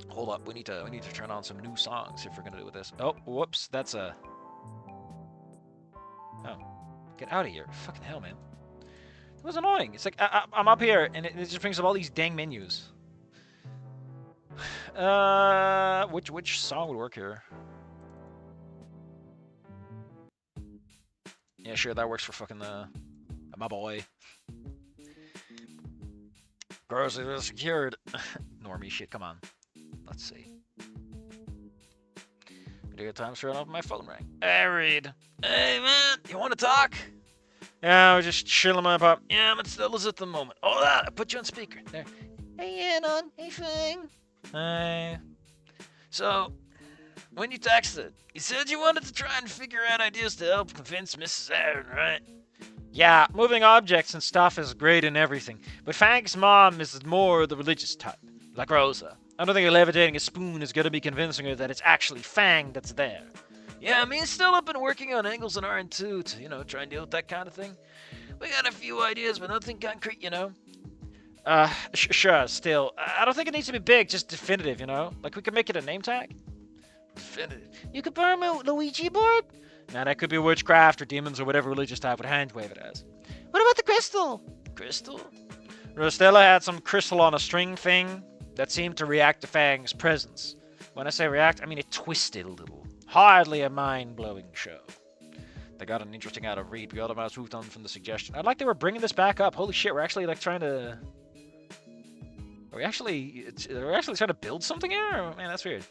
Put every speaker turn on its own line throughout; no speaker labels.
Hold up, we need to turn on some new songs if we're gonna do this. Oh, whoops, that's a. Oh, get out of here! Fucking hell, man. It was annoying. It's like I'm up here and it just brings up all these dang menus. Which song would work here? Yeah, sure, that works for fucking my boy. Grocery secured. Normie shit. Come on. Let's see. Video time straight off my phone rang. Hey, Reed. Hey, man. You want to talk? Yeah, I was just chilling my pop. Yeah, I'm at Stella's at the moment. Oh, that. I put you on speaker. There. Hey, Anon. Hey, Fang. Hey. So, when you texted, you said you wanted to try and figure out ideas to help convince Mrs. Aaron, right? Yeah, moving objects and stuff is great and everything, but Fang's mom is more the religious type, like Rosa. I don't think levitating a spoon is gonna be convincing her that it's actually Fang that's there. Yeah, me and Stella have been working on angles on Iron too to, try and deal with that kind of thing. We got a few ideas, but nothing concrete, Sure, still. I don't think it needs to be big, just definitive, Like, we could make it a name tag. Definitive. You could burn my Luigi board? Now, that could be witchcraft or demons or whatever religious type would hand wave it as. What about the crystal? Crystal? Rostella had some crystal on a string thing that seemed to react to Fang's presence. When I say react, I mean it twisted a little. Hardly a mind-blowing show. They got an interesting out of Reed. We otherwise moved on from the suggestion. I'd like they were bringing this back up. Holy shit, we're actually like trying to... Are we actually trying to build something here? Oh, man, that's weird.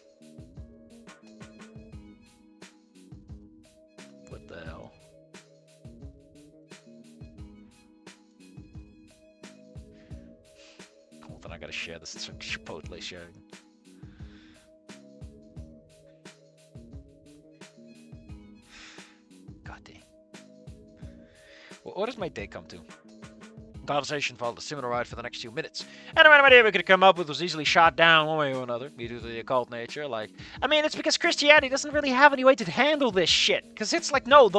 What the hell? Hold on, I gotta share this. It's Chipotle sharing. God damn. Well, what does my day come to? Conversation followed a similar ride for the next few minutes. Anyway, the idea we could come up with was easily shot down one way or another, due to the occult nature. It's because Christianity doesn't really have any way to handle this shit. Because it's like, no,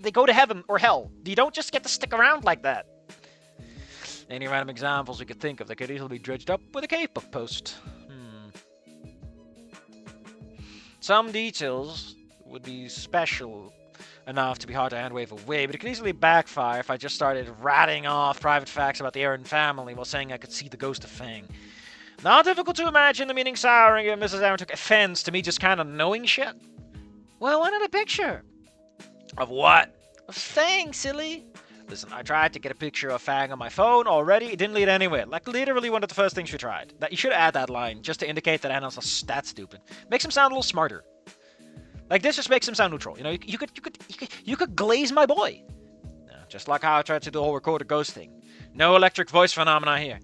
they go to heaven or hell. You don't just get to stick around like that. Any random examples we could think of that could easily be dredged up with a cave book post. Some details would be special enough to be hard to handwave away, but it could easily backfire if I just started ratting off private facts about the Aaron family while saying I could see the ghost of Fang. Not difficult to imagine the meeting souring if Mrs. Aaron took offense to me just kind of knowing shit. Well, I wanted a picture. Of what? Of Fang, silly. Listen, I tried to get a picture of Fang on my phone already. It didn't lead anywhere. Like, literally one of the first things we tried. You should add that line, just to indicate that Anna's that stupid. Makes him sound a little smarter. Like, this just makes him sound neutral. You could glaze my boy. Just like how I tried to do the whole record a ghost thing. No electric voice phenomena here.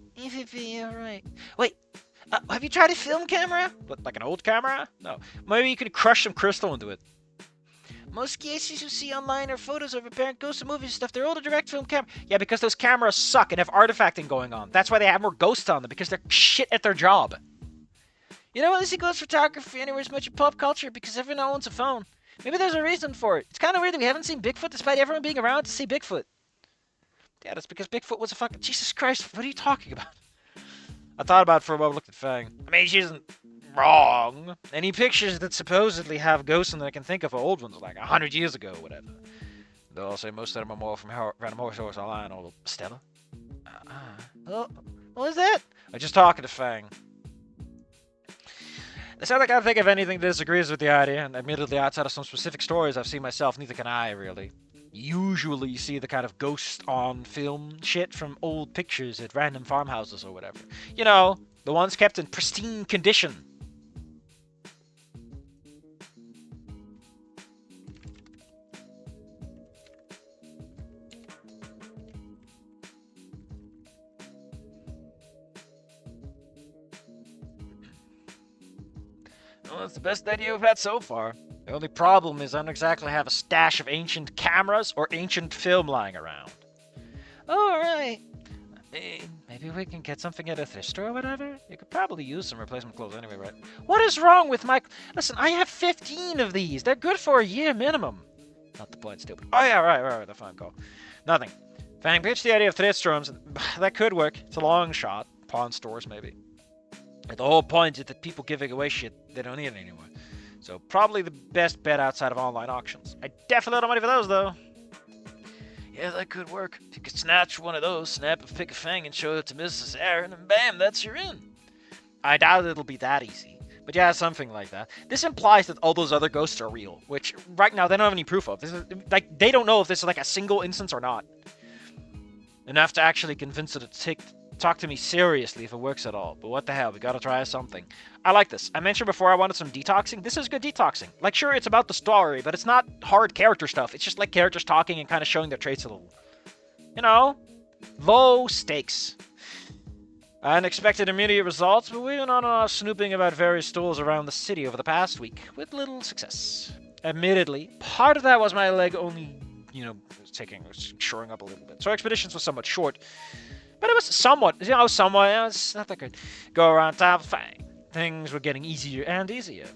Alright. Wait, have you tried a film camera? What, like an old camera? No. Maybe you could crush some crystal into it. Most cases you see online are photos of apparent ghosts in movies and stuff. They're older direct film camera. Yeah, because those cameras suck and have artifacting going on. That's why they have more ghosts on them, because they're shit at their job. This goes photography anywhere as much in pop culture because everyone owns a phone. Maybe there's a reason for it. It's kind of weird that we haven't seen Bigfoot despite everyone being around to see Bigfoot. Yeah, that's because Bigfoot was a fucking... Jesus Christ, what are you talking about? I thought about it for a while, looked at Fang. I mean, she isn't wrong. Any pictures that supposedly have ghosts in them I can think of are old ones, like 100 years ago or whatever. Though I'll say most of them are more from random horse online or Stella. Oh, what was that? I'm just talking to Fang. It's not like I think of anything that disagrees with the idea, and admittedly, outside of some specific stories I've seen myself, neither can I, really. Usually you see the kind of ghost on film shit from old pictures at random farmhouses or whatever. The ones kept in pristine condition. Well, that's the best idea we've had so far. The only problem is I don't exactly have a stash of ancient cameras or ancient film lying around. Alright. Maybe we can get something at a thrift store or whatever? You could probably use some replacement clothes anyway, right? What is wrong with my... Listen, I have 15 of these. They're good for a year minimum. Not the point, stupid. Oh yeah, right, the phone call. Nothing. Fang pitched the idea of thrift stores. That could work. It's a long shot. Pawn stores, maybe. The whole point is that people giving away shit they don't need anymore. So probably the best bet outside of online auctions. I definitely don't have money for those though. Yeah, that could work. If you could snatch one of those, snap a pick of Fang and show it to Mrs. Aaron, and bam, that's your in. I doubt it'll be that easy. But yeah, something like that. This implies that all those other ghosts are real, which right now they don't have any proof of. This is like they don't know if this is like a single instance or not. Enough to actually convince it to talk to me seriously if it works at all. But what the hell, we gotta try something. I like this. I mentioned before I wanted some detoxing. This is good detoxing. Like, sure, it's about the story, but it's not hard character stuff. It's just like characters talking and kind of showing their traits a little. You know? Low stakes. I hadn't expected immediate results, but we went on snooping about various stores around the city over the past week, with little success. Admittedly, part of that was my leg only, shoring up a little bit. So expeditions was somewhat short, but it was somewhat, it's not that good. Go around top Fang. Things were getting easier and easier.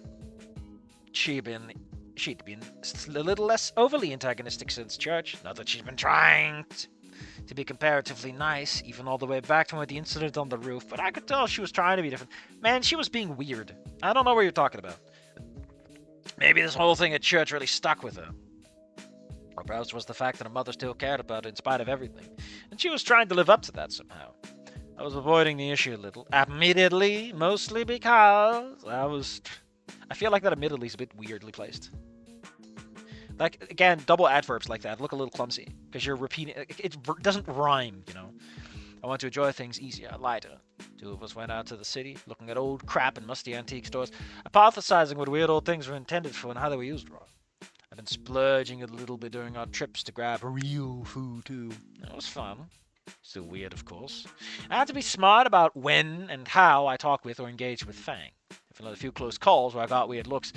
She'd been a little less overly antagonistic since church. Not that she's been trying to be comparatively nice, even all the way back to the incident on the roof, but I could tell she was trying to be different. Man, she was being weird. I don't know what you're talking about. Maybe this whole thing at church really stuck with her. Or perhaps it was the fact that her mother still cared about her in spite of everything, and she was trying to live up to that somehow. I was avoiding the issue a little, admittedly, mostly because I feel like that admittedly is a bit weirdly placed. Like, again, double adverbs like that look a little clumsy, because you're repeating, it doesn't rhyme, you know. I want to enjoy things easier, lighter. Two of us went out to the city, looking at old crap and musty antique stores, hypothesizing what weird old things were intended for and how they were used wrong. I've been splurging a little bit during our trips to grab real food, too. It was fun. Still weird, of course. I had to be smart about when and how I talk with or engage with Fang. If I had a few close calls where I got weird looks.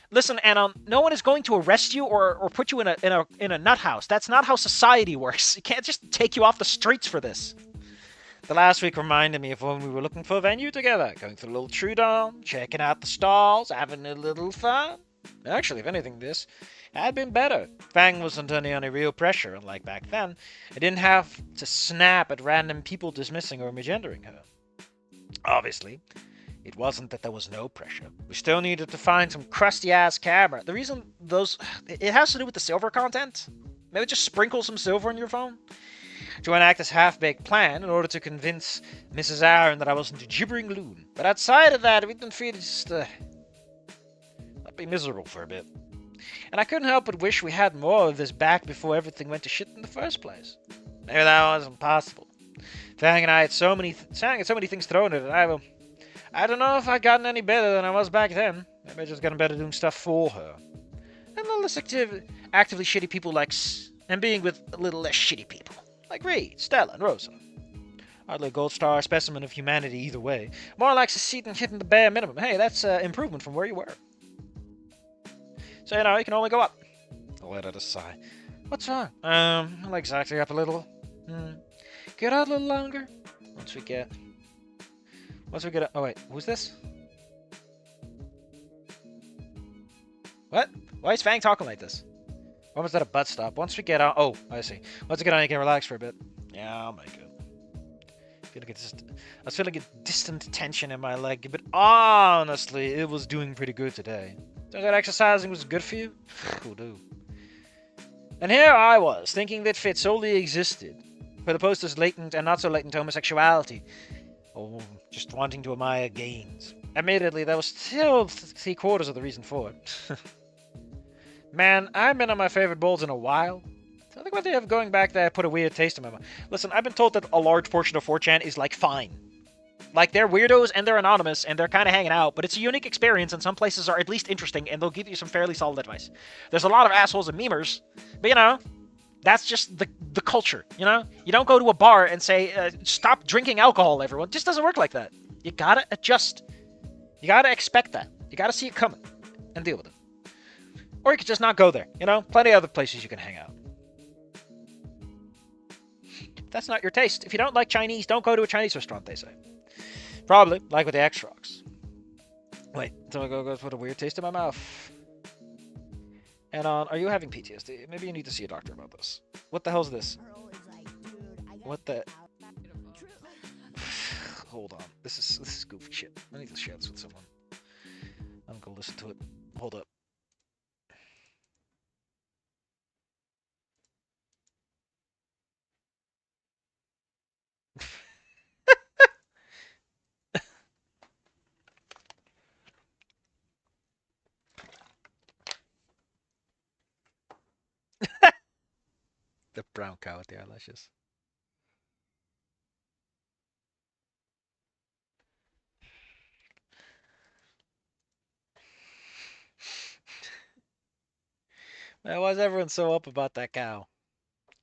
Listen, Anna, no one is going to arrest you or put you in a nut house. That's not how society works. You can't just take you off the streets for this. The last week reminded me of when we were looking for a venue together, going through a little Trudon, checking out the stalls, having a little fun. Actually, if anything, this had been better. Fang wasn't under any real pressure, unlike back then. I didn't have to snap at random people dismissing or misgendering her. Obviously, it wasn't that there was no pressure. We still needed to find some crusty-ass camera. The reason it has to do with the silver content. Maybe just sprinkle some silver on your phone. To enact this half-baked plan in order to convince Mrs. Aaron that I wasn't a gibbering loon. But outside of that, we didn't feel just, I'd be miserable for a bit. And I couldn't help but wish we had more of this back before everything went to shit in the first place. Maybe that wasn't possible. Fang and I had so many things thrown at it. I don't know if I'd gotten any better than I was back then. Maybe I just gotten better doing stuff for her. And a little less actively shitty people and being with a little less shitty people. Like Reed, Stella, and Rosa. Hardly a gold star specimen of humanity either way. More like succeeding hitting the bare minimum. Hey, that's improvement from where you were. So, you can only go up. I let out a sigh. What's wrong? Like exactly up a little. Get out a little longer. Once we get... Oh, wait. Who's this? What? Why is Fang talking like this? When was that a butt stop? Once we get on... Oh, I see. Once we get on, you can relax for a bit. Yeah, I'll make it. I was feeling a distant tension in my leg, but honestly, it was doing pretty good today. Turns out exercising was good for you? Cool, do. And here I was, thinking that fit solely existed for the poster's latent and not so latent homosexuality. Or just wanting to admire gains. Admittedly, that was still 3/4 of the reason for it. Man, I haven't been on my favorite bowls in a while. I think what they have going back there put a weird taste in my mouth. Listen, I've been told that a large portion of 4chan is like fine. Like, they're weirdos and they're anonymous and they're kind of hanging out, but it's a unique experience and some places are at least interesting and they'll give you some fairly solid advice. There's a lot of assholes and memers, but that's just the culture, You don't go to a bar and say, stop drinking alcohol, everyone. It just doesn't work like that. You gotta adjust. You gotta expect that. You gotta see it coming and deal with it. Or you could just not go there, Plenty of other places you can hang out. If that's not your taste. If you don't like Chinese, don't go to a Chinese restaurant, they say. Probably, like with the X-Rocks. Wait, until I go put a weird taste in my mouth. And are you having PTSD? Maybe you need to see a doctor about this. What the hell's this? What the... hold on. This is goofy shit. I need to share this with someone. I'm gonna listen to it. Hold up. The brown cow with the eyelashes. Man, why is everyone so up about that cow?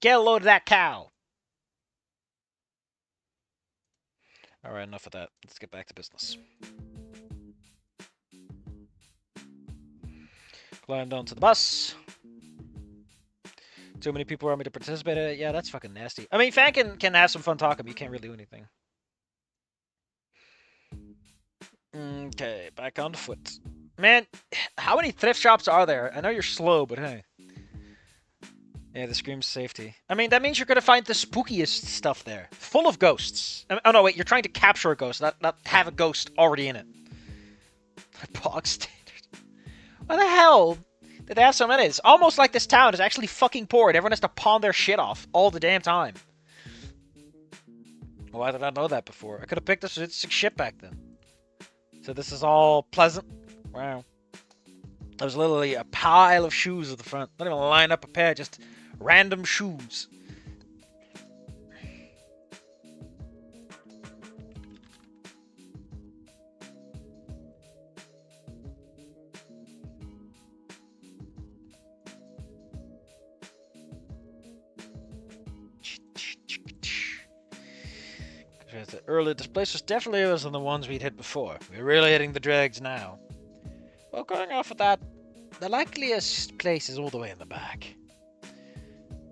Get a load of that cow! Alright, enough of that. Let's get back to business. Climbed onto the bus. Too many people want me to participate in it. Yeah, that's fucking nasty. I mean, Fang can have some fun talking, but you can't really do anything. Okay, back on foot. Man, how many thrift shops are there? I know you're slow, but hey. Yeah, the screams safety. I mean, that means you're gonna find the spookiest stuff there. Full of ghosts. Oh no, wait, you're trying to capture a ghost, not have a ghost already in it. Bog standard. Why the hell did they have so many? It's almost like this town is actually fucking poor and everyone has to pawn their shit off all the damn time. Why did I know that before? I could have picked this shit back then. So this is all pleasant. Wow. There was literally a pile of shoes at the front. Not even line up a pair, just random shoes. Earlier, this place was definitely worse than the ones we'd hit before. We're really hitting the dregs now. Well, going off of that, the likeliest place is all the way in the back.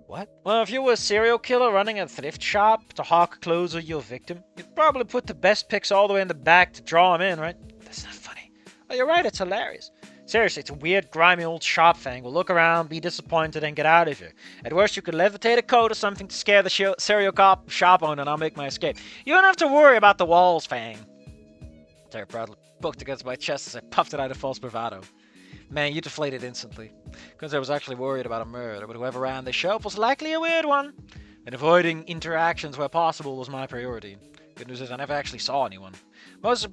What? Well, if you were a serial killer running a thrift shop to hawk clothes of your victim, you'd probably put the best picks all the way in the back to draw them in, right? That's not funny. Oh, you're right, it's hilarious. Seriously, it's a weird, grimy old shop thing. We'll look around, be disappointed, and get out of here. At worst, you could levitate a coat or something to scare the serial cop shop owner, and I'll make my escape. You don't have to worry about the walls, Fang. Terry proudly poked against my chest as I puffed it out of false bravado. Man, you deflated instantly. Because I was actually worried about a murder, but whoever ran the shop was likely a weird one. And avoiding interactions where possible was my priority. Good news is I never actually saw anyone. Mostly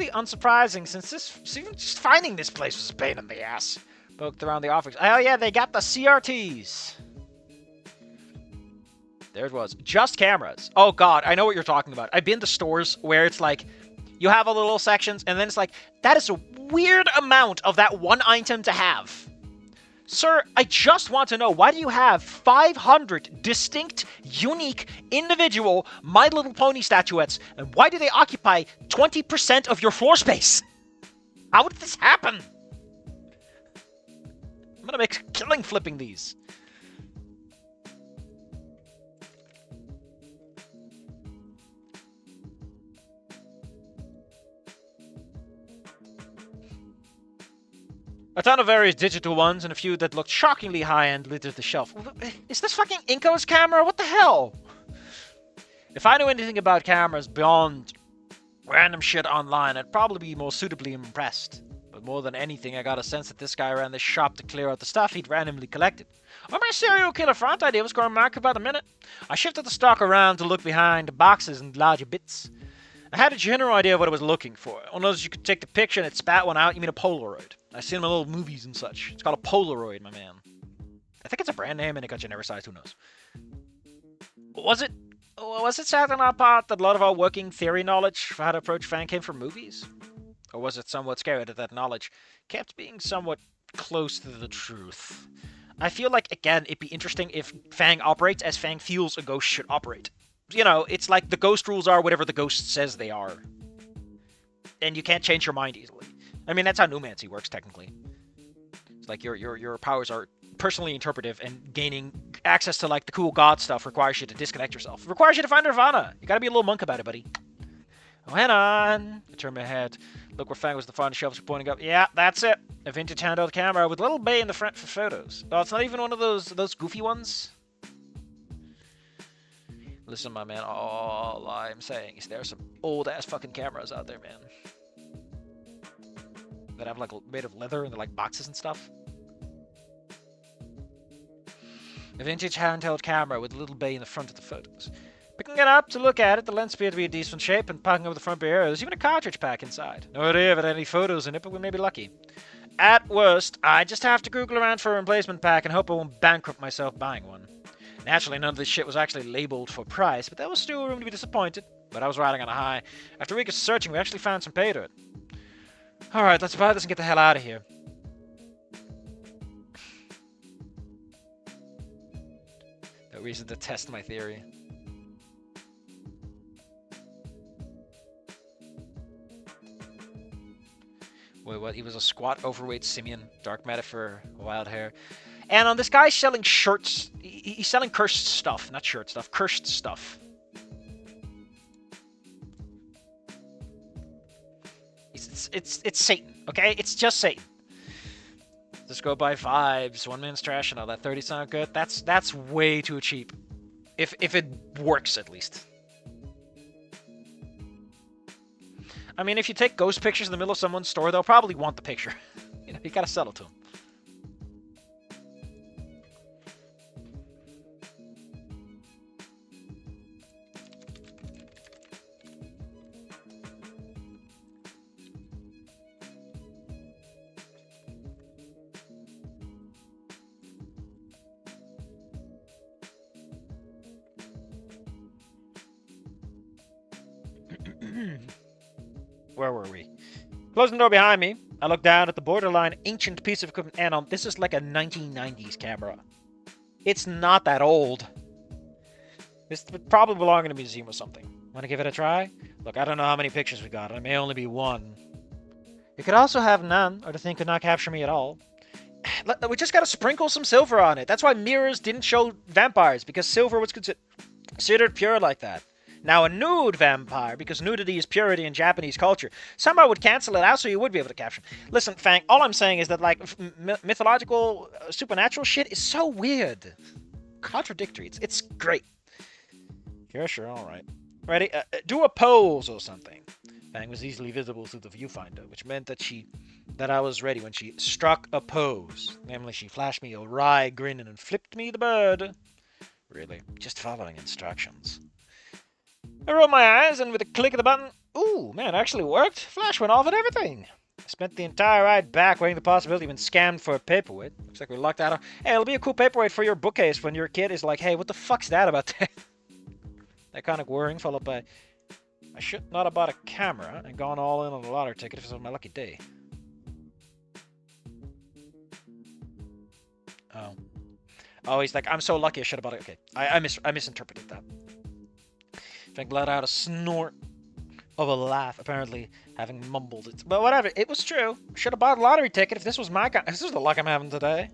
unsurprising, since just finding this place was a pain in the ass. Poked around the office. Oh yeah, they got the CRTs. There it was. Just cameras. Oh god, I know what you're talking about. I've been to stores where it's like, you have all the little sections, and then it's like, that is a weird amount of that one item to have. Sir, I just want to know, why do you have 500 distinct, unique, individual My Little Pony statuettes, and why do they occupy 20% of your floor space? How did this happen? I'm gonna make a killing flipping these. A ton of various digital ones and a few that looked shockingly high-end littered the shelf. Is this fucking Inco's camera? What the hell? If I knew anything about cameras beyond random shit online, I'd probably be more suitably impressed. But more than anything, I got a sense that this guy ran this shop to clear out the stuff he'd randomly collected. Or my serial killer front idea was going mark about a minute. I shifted the stock around to look behind the boxes and larger bits. I had a general idea of what I was looking for. I noticed you could take the picture and it spat one out. You mean a Polaroid. I've seen them in little movies and such. It's called a Polaroid, my man. I think it's a brand name and it got genericized. Who knows? Was it sad on our part that a lot of our working theory knowledge for how to approach Fang came from movies? Or was it somewhat scary that that knowledge kept being somewhat close to the truth? I feel like, again, it'd be interesting if Fang operates as Fang feels a ghost should operate. You know, it's like the ghost rules are whatever the ghost says they are. And you can't change your mind easily. I mean, that's how Numancy works, technically. It's like your powers are personally interpretive, and gaining access to, like, the cool god stuff requires you to disconnect yourself. It requires you to find Nirvana. You gotta be a little monk about it, buddy. Oh, hang on. I turned my head. Look where Fang was the front shelves were pointing up. Yeah, that's it. A vintage handheld camera with a little bay in the front for photos. Oh, it's not even one of those goofy ones? Listen, my man, all I'm saying is there's some old-ass fucking cameras out there, man. That have, like, made of leather and they're, like, boxes and stuff. A vintage handheld camera with a little bay in the front of the photos. Picking it up to look at it, the lens appeared to be in decent shape, and pocketing over the front barrier, there's even a cartridge pack inside. No idea if it had any photos in it, but we may be lucky. At worst, I just have to Google around for a replacement pack and hope I won't bankrupt myself buying one. Naturally, none of this shit was actually labeled for price, but there was still room to be disappointed. But I was riding on a high. After a week of searching, we actually found some pay to it. Alright, let's buy this and get the hell out of here. No reason to test my theory. Wait, what? He was a squat, overweight simian, dark matter fur, wild hair. And this guy's selling shirts. He's selling cursed stuff. Not shirt stuff. Cursed stuff. It's Satan, okay? It's just Satan. Just go by vibes. One man's trash and all that 30 sound good. That's way too cheap. If it works, at least. I mean, if you take ghost pictures in the middle of someone's store, they'll probably want the picture. You know, you gotta sell it to them. Where were we? Closing the door behind me, I looked down at the borderline ancient piece of equipment, and this is like a 1990s camera. It's not that old. This would probably belong in a museum or something. Want to give it a try? Look, I don't know how many pictures we got. It may only be one. You could also have none, or the thing could not capture me at all. We just gotta sprinkle some silver on it. That's why mirrors didn't show vampires, because silver was considered pure like that. Now, a nude vampire, because nudity is purity in Japanese culture, somehow would cancel it out so you would be able to capture. Listen, Fang, all I'm saying is that, like, mythological, supernatural shit is so weird. Contradictory. It's great. Yeah, sure, alright. Ready? Do a pose or something. Fang was easily visible through the viewfinder, which meant that I was ready when she struck a pose. Namely, she flashed me a wry grin and flipped me the bird. Really, just following instructions. I rolled my eyes, and with a click of the button, ooh, man, it actually worked. Flash went off and everything. I spent the entire ride back weighing the possibility of being scammed for a paperweight. Looks like we lucked out. Hey, it'll be a cool paperweight for your bookcase when your kid is like, hey, what the fuck's that about that? Iconic whirring followed by, I should not have bought a camera and gone all in on the lottery ticket if it was my lucky day. Oh, he's like, I'm so lucky I should have bought it. Okay, I misinterpreted that. Fang let out a snort of a laugh, apparently having mumbled it. But whatever, it was true. Should have bought a lottery ticket if this was this is the luck I'm having today.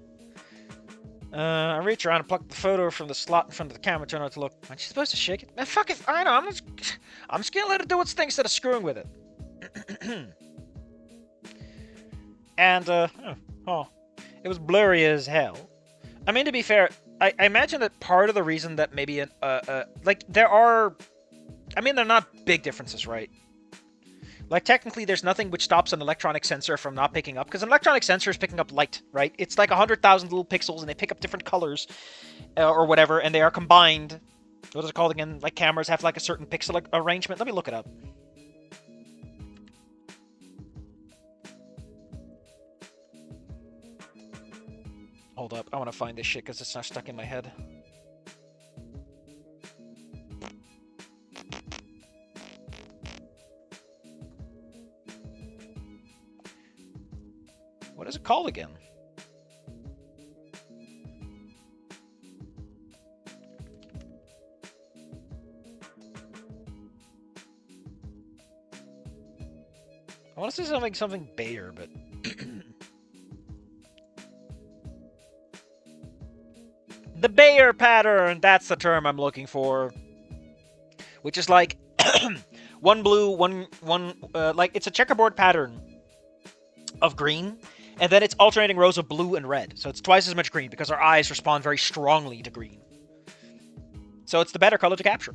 I reach around and pluck the photo from the slot in front of the camera, turn out to look. Aren't you supposed to shake it? Man, fuck it. I know. I'm just gonna let it do its thing instead of screwing with it. And it was blurry as hell. I mean, to be fair, I imagine that part of the reason that maybe like there are. I mean, they're not big differences, right? Like, technically, there's nothing which stops an electronic sensor from not picking up, because an electronic sensor is picking up light, right? It's like 100,000 little pixels, and they pick up different colors, or whatever, and they are combined. What is it called again? Like, cameras have, like, a certain pixel arrangement. Let me look it up. Hold up, I want to find this shit, because it's not stuck in my head. What is it called again? I want to say something Bayer, but the Bayer pattern, that's the term I'm looking for. Which is like one blue, one like it's a checkerboard pattern of green. And then it's alternating rows of blue and red. So it's twice as much green because our eyes respond very strongly to green. So it's the better color to capture.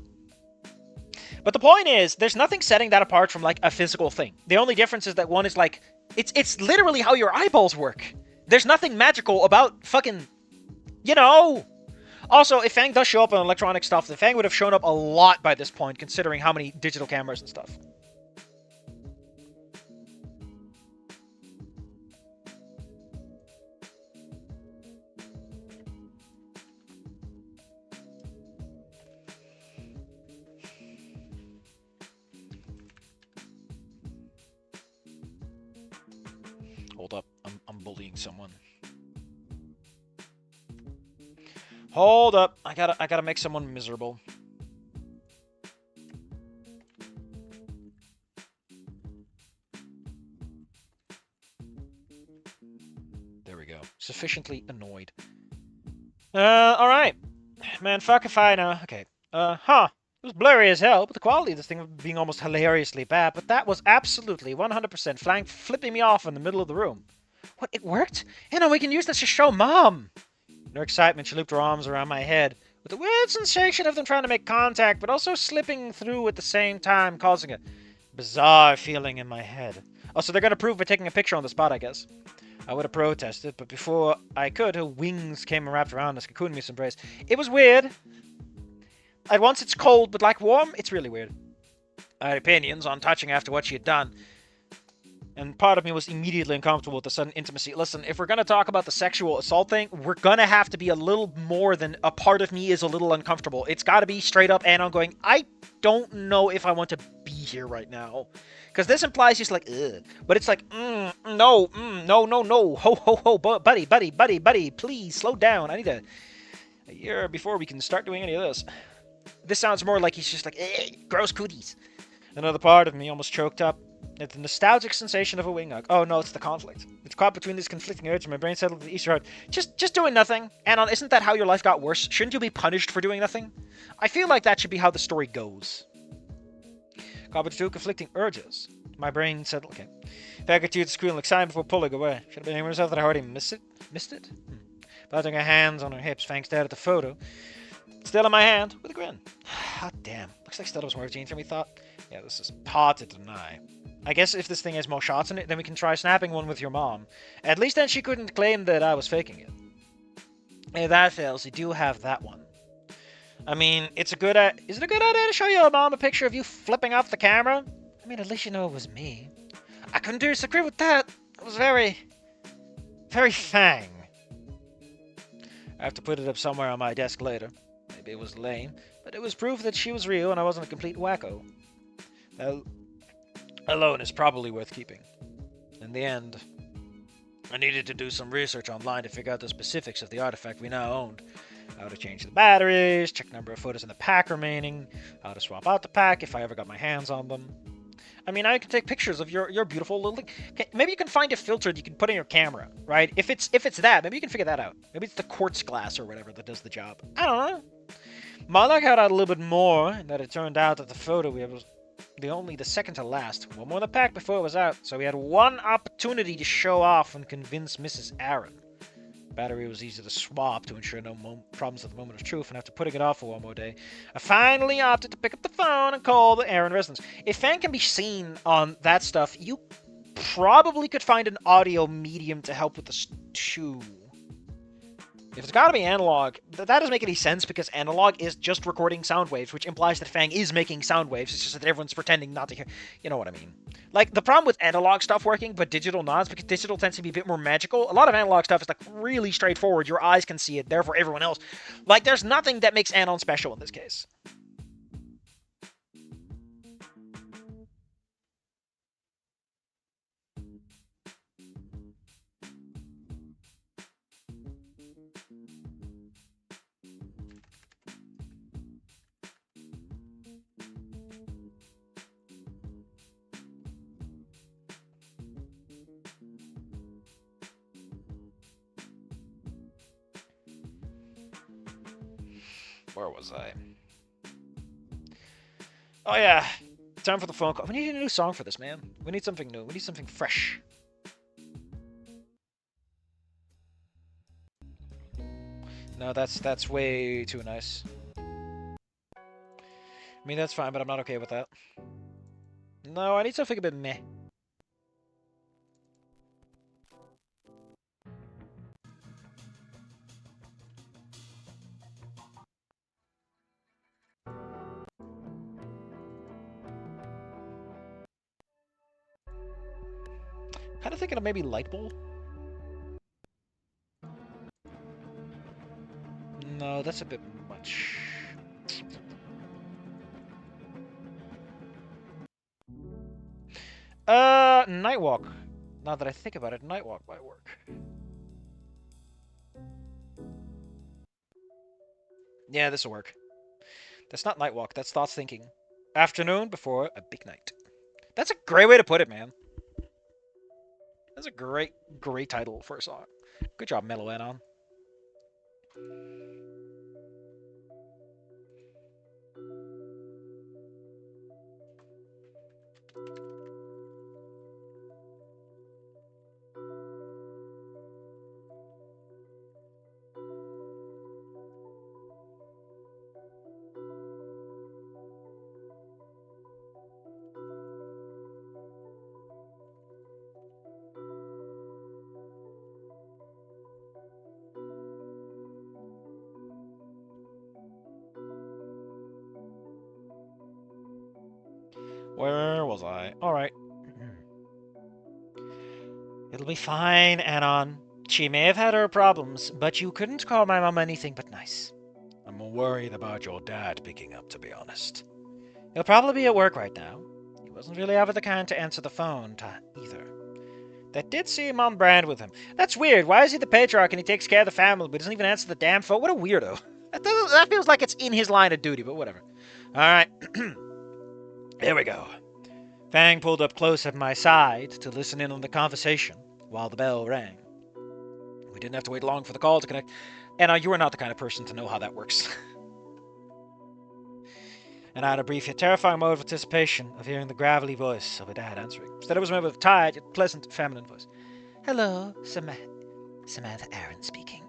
But the point is, there's nothing setting that apart from like a physical thing. The only difference is that one is like, it's literally how your eyeballs work. There's nothing magical about fucking, you know. Also, if Fang does show up on electronic stuff, then Fang would have shown up a lot by this point, considering how many digital cameras and stuff. Hold up, I'm bullying someone. Hold up, I gotta make someone miserable. There we go. Sufficiently annoyed. Alright. Man, fuck if I know. Okay. It was blurry as hell, but the quality of this thing was being almost hilariously bad, but that was absolutely 100% Fang flipping me off in the middle of the room. What, it worked? We can use this to show Mom! In her excitement, she looped her arms around my head, with the weird sensation of them trying to make contact, but also slipping through at the same time, causing a bizarre feeling in my head. Oh, so they're gonna prove by taking a picture on the spot, I guess. I would have protested, but before I could, her wings came and wrapped around us, cocooning me some embrace. It was weird. At once it's cold, but like warm, it's really weird. I had opinions on touching after what she had done, and part of me was immediately uncomfortable with the sudden intimacy. Listen, if we're going to talk about the sexual assault thing, we're going to have to be a little more than a part of me is a little uncomfortable. It's got to be straight up and I'm going, I don't know if I want to be here right now. Because this implies he's like, ugh. But it's like, no, ho, ho, ho, buddy, please, slow down. I need a year before we can start doing any of this. This sounds more like he's just like, gross cooties. Another part of me almost choked up at the nostalgic sensation of a wing hug. Oh no, it's the conflict. It's caught between these conflicting urges. My brain settled to the Easter heart. Just doing nothing. Anon, isn't that how your life got worse? Shouldn't you be punished for doing nothing? I feel like that should be how the story goes. Caught between two conflicting urges. My brain said, okay. Back at you to squeal like sign before pulling away. Should have been anyone myself that I already missed it? Putting her hands on her hips, Fang stared at the photo. Still in my hand, with a grin. Hot damn. Looks like still was more jeans than we thought. Yeah, this is hard to deny. I guess if this thing has more shots in it, then we can try snapping one with your mom. At least then she couldn't claim that I was faking it. If that fails, you do have that one. I mean, is it a good idea to show your mom a picture of you flipping off the camera? I mean, at least you know it was me. I couldn't disagree with that. It was very Fang. I have to put it up somewhere on my desk later. Maybe it was lame, but it was proof that she was real and I wasn't a complete wacko. That alone is probably worth keeping. In the end, I needed to do some research online to figure out the specifics of the artifact we now owned. How to change the batteries, check number of photos in the pack remaining, how to swap out the pack if I ever got my hands on them. I mean, I can take pictures of your beautiful little... Okay, maybe you can find a filter that you can put in your camera, right? If it's that, maybe you can figure that out. Maybe it's the quartz glass or whatever that does the job. I don't know. My luck got out a little bit more, and that it turned out that the photo we had was the second to last. One more in the pack before it was out, so we had one opportunity to show off and convince Mrs. Aaron. The battery was easy to swap to ensure no problems at the moment of truth, and after putting it off for one more day, I finally opted to pick up the phone and call the Aaron residence. If Fang can be seen on that stuff, you probably could find an audio medium to help with the too. If it's gotta be analog, that doesn't make any sense because analog is just recording sound waves, which implies that Fang is making sound waves. It's just that everyone's pretending not to hear. You know what I mean? Like, the problem with analog stuff working, but digital not, is because digital tends to be a bit more magical. A lot of analog stuff is, like, really straightforward. Your eyes can see it, therefore everyone else. Like, there's nothing that makes Anon special in this case. Where was I? Oh yeah, time for the phone call. We need a new song for this, man. We need something new. We need something fresh. No, that's way too nice. I mean, that's fine, but I'm not okay with that. No, I need something a bit meh. Kind of thinking of maybe light bulb. No, that's a bit much. Nightwalk. Now that I think about it, Nightwalk might work. Yeah, this will work. That's not Nightwalk, that's thoughts thinking. Afternoon before a big night. That's a great way to put it, man. That's a great, great title for a song. Good job, Mellow Anon. Where was I? Alright. It'll be fine, Anon. She may have had her problems, but you couldn't call my mom anything but nice. I'm worried about your dad picking up, to be honest. He'll probably be at work right now. He wasn't really ever the kind to answer the phone either. That did seem on brand with him. That's weird. Why is he the patriarch and he takes care of the family, but doesn't even answer the damn phone? What a weirdo. That feels like it's in his line of duty, but whatever. Alright. Here we go. Fang pulled up close at my side to listen in on the conversation while the bell rang. We didn't have to wait long for the call to connect. Anna, you are not the kind of person to know how that works. And I had a brief yet terrifying moment of anticipation of hearing the gravelly voice of a dad answering. Instead, it was a member of a tired yet pleasant feminine voice. Hello, Samantha Aaron speaking.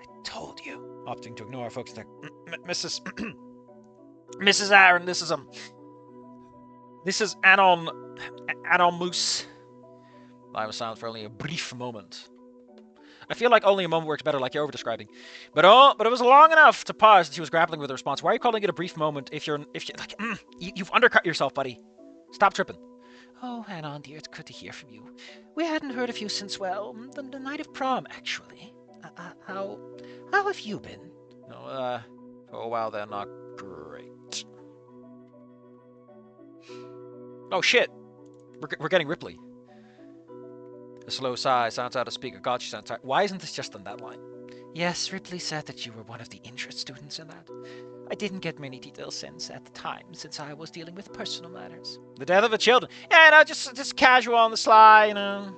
I told you. Opting to ignore our folks like, Mrs. Mrs. Aaron, this is Anon Moose. I was silent for only a brief moment. I feel like only a moment works better, like you're over-describing. But it was long enough to pause that she was grappling with the response. Why are you calling it a brief moment if you're like, you've undercut yourself, buddy. Stop tripping. Oh, Anon, dear, it's good to hear from you. We hadn't heard of you since, well, the night of prom, actually. How have you been? No, for a while they're not great. Oh, shit. We're getting Ripley. A slow sigh sounds out of speaker. God, she sounds tired. Why isn't this just on that line? Yes, Ripley said that you were one of the injured students in that. I didn't get many details at the time, since I was dealing with personal matters. The death of the children. Yeah, no, just casual on the sly, you know.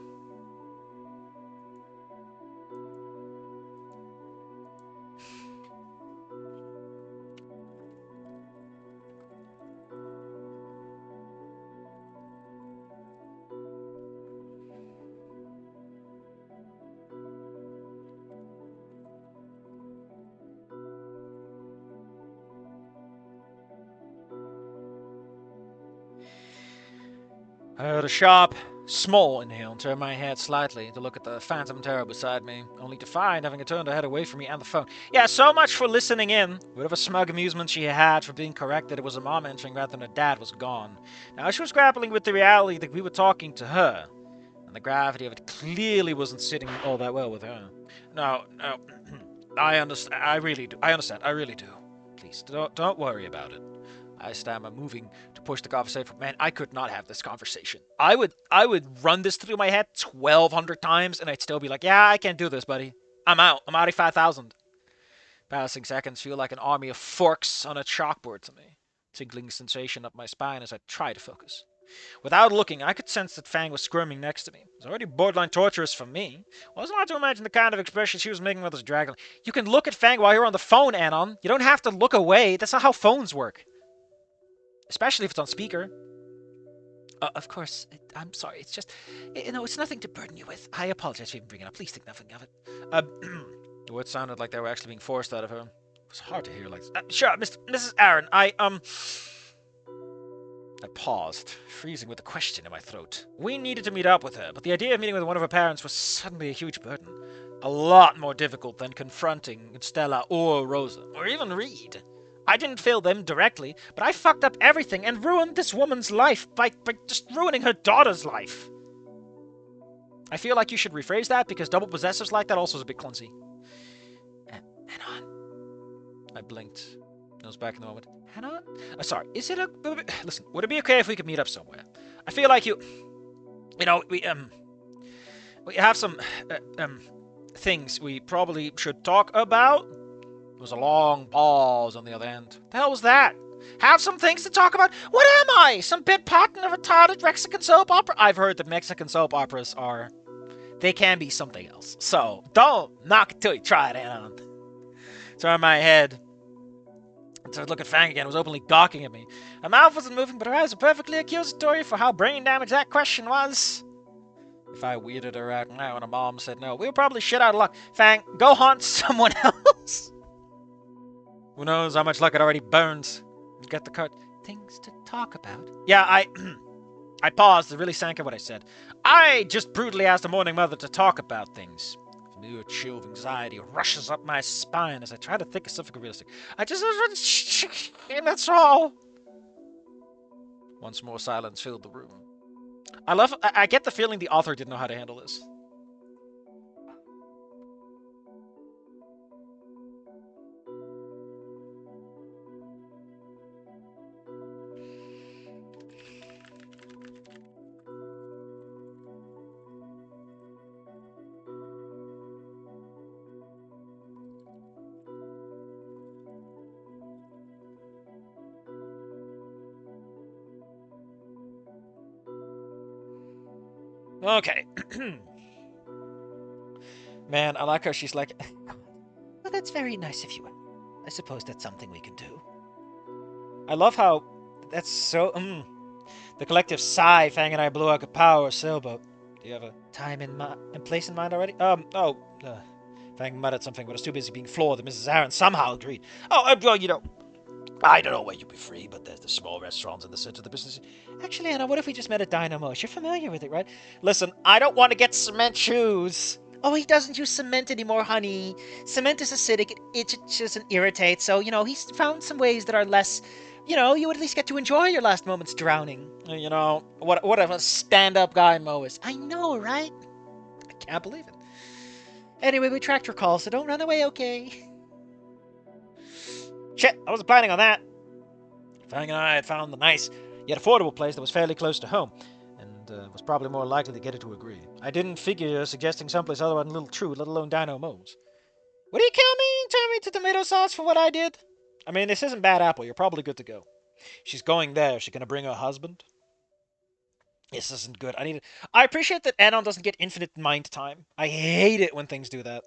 I heard a sharp, small inhale and turned my head slightly to look at the phantom terror beside me, only to find having turned her head away from me and the phone. Yeah, so much for listening in. Whatever smug amusement she had for being correct that it was a mom answering rather than a dad was gone. Now she was grappling with the reality that we were talking to her, and the gravity of it clearly wasn't sitting all that well with her. No, I understand. I really do. I really do. Please, don't worry about it. I stammer, moving to push the conversation. Man, I could not have this conversation. I would run this through my head 1,200 times, and I'd still be like, yeah, I can't do this, buddy. I'm out. I'm out of 5,000. Passing seconds feel like an army of forks on a chalkboard to me. Tingling sensation up my spine as I try to focus. Without looking, I could sense that Fang was squirming next to me. It was already borderline torturous for me. Wasn't hard to imagine the kind of expression she was making with this dragon. You can look at Fang while you're on the phone, Anon. You don't have to look away. That's not how phones work. Especially if it's on speaker. Of course, I'm sorry. It's just, it's nothing to burden you with. I apologize for even bringing it up. Please think nothing of it. The words sounded like they were actually being forced out of her. It was hard to hear like this. Sure, Mrs. Aaron, I paused, freezing with a question in my throat. We needed to meet up with her, but the idea of meeting with one of her parents was suddenly a huge burden. A lot more difficult than confronting Stella or Rosa, or even Reed. I didn't fail them directly, but I fucked up everything and ruined this woman's life by just ruining her daughter's life. I feel like you should rephrase that because double possessives like that also is a bit clumsy. Anon. I blinked. I was back in the moment. Anon? Sorry, is it a... Listen, would it be okay if we could meet up somewhere? I feel like you know, we have some, things we probably should talk about. There was a long pause on the other end. The hell was that? Have some things to talk about? What am I? Some bit pot in a retarded Mexican soap opera? I've heard that Mexican soap operas are... They can be something else. So, don't knock it till you try it, Anon. Turned my head to look at Fang again. It was openly gawking at me. Her mouth wasn't moving, but her eyes were perfectly accusatory for how brain damaged that question was. If I weirded her out now and her mom said no, we were probably shit out of luck. Fang, go haunt someone else. Who knows how much luck it already burns. You get the card. Things to talk about. Yeah, I paused to really sank in what I said. I just brutally asked the mourning mother to talk about things. A familiar chill of anxiety rushes up my spine as I try to think of something realistic. I just... And that's all. Once more silence filled the room. I get the feeling the author didn't know how to handle this. Okay. Man, I like how she's like, well, that's very nice of you. I suppose that's something we can do. I love how that's so, The collective sigh Fang and I blew like a power sailboat. Do you have a time and place in mind already? Fang muttered something, but was too busy being floored that Mrs. Aaron somehow agreed. Well, you know, I don't know where you'd be free, but there's the small restaurants in the center of the business. Actually, Anna, what if we just met at Dynamo's? You're familiar with it, right? Listen, I don't want to get cement shoes. Oh, he doesn't use cement anymore, honey. Cement is acidic, it itches and irritates, so, you know, he's found some ways that are less... You know, you would at least get to enjoy your last moments drowning. You know, what a stand-up guy Mo is. I know, right? I can't believe it. Anyway, we tracked your call, so don't run away, okay? Shit, I wasn't planning on that. Fang and I had found the nice, yet affordable place that was fairly close to home, and was probably more likely to get her to agree. I didn't figure suggesting someplace other than Little True, let alone Dino Mo's. Would you kill me and turn me to tomato sauce for what I did? I mean, this isn't Bad Apple. You're probably good to go. She's going there. Is she going to bring her husband? This isn't good. I appreciate that Anon doesn't get infinite mind time. I hate it when things do that.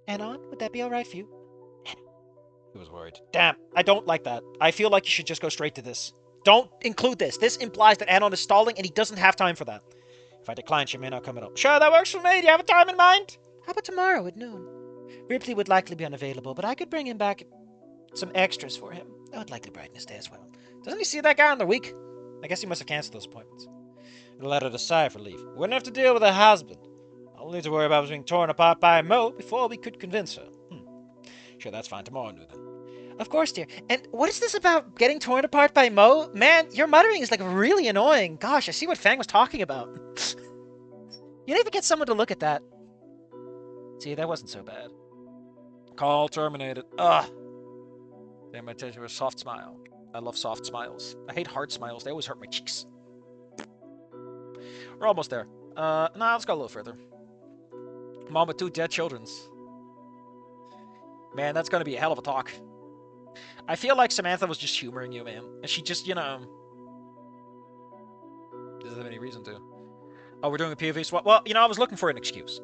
Anon, would that be alright for you? He was worried. Damn, I don't like that. I feel like you should just go straight to this. Don't include this. This implies that Anon is stalling and he doesn't have time for that. If I decline, she may not come at all. Sure, that works for me. Do you have a time in mind? How about tomorrow at noon? Ripley would likely be unavailable, but I could bring him back some extras for him. That would likely brighten his day as well. Doesn't he see that guy in the week? I guess he must have cancelled those appointments. It'll let her decide for leave. We wouldn't have to deal with her husband. All we need to worry about was being torn apart by Mo before we could convince her. Sure, that's fine. Tomorrow noon then. Of course, dear. And what is this about getting torn apart by Mo? Man, your muttering is like really annoying. Gosh, I see what Fang was talking about. You need to get someone to look at that. See, that wasn't so bad. Call terminated. Ugh. Damn, I tell you, a soft smile. I love soft smiles. I hate hard smiles. They always hurt my cheeks. We're almost there. Let's go a little further. Mom with 2 dead children's. Man, that's gonna be a hell of a talk. I feel like Samantha was just humoring you, man. And she just, you know... doesn't have any reason to. Oh, we're doing a POV swap? Well, I was looking for an excuse.